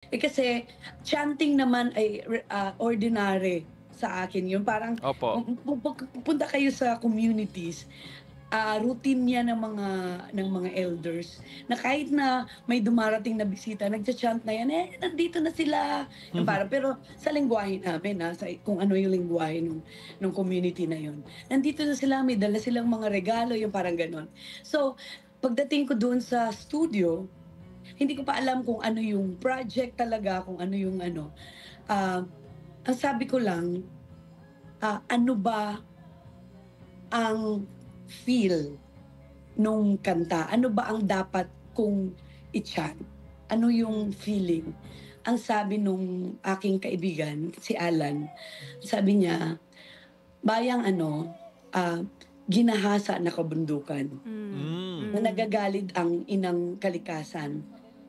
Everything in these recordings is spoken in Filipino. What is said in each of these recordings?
Kasi chanting naman ay ordinary sa akin yun parang Opo. pupunta kayo sa communities, routine yan ng mga elders na kahit na may dumarating na bisita nagcha-chant na yan, "Eh, nandito na sila." Yung parang pero sa lengguwahe namin, sa kung ano yung lengguwahe nung community na yun. "Nandito na sila, may dala silang mga regalo." Yung parang gano'n. So, pagdating ko dun sa studio, hindi ko pa alam kung ano yung project talaga, kung ano yung ano, ah, ang sabi ko lang, ano ba ang feel nung kanta? Ano ba ang dapat kong i-chant? Ano yung feeling? Ang sabi nung aking kaibigan, si Alan, sabi niya, "Bayang ano, ginahasa na kabundukan, Hmm, Hmm. na mm. nagagalit ang inang kalikasan,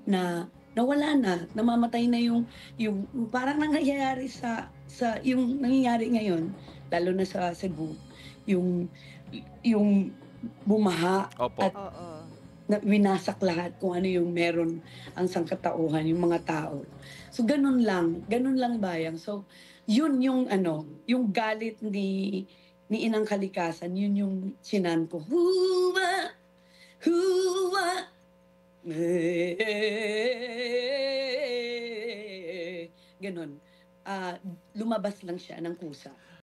na nawala na, namamatay na yung parang nangyayari sa yung nangyayari ngayon, lalo na sa Cebu, yung yung bumaha Opo. at Oo. winasak lahat kung ano yung meron ang sangkatauhan, yung mga tao." So gano'n lang bayang. So, yun yung ano, yung galit ni inang kalikasan, yun yung chinant ko, "Huwa, huwa, gano'n. Lumabas lang siya ng kusa.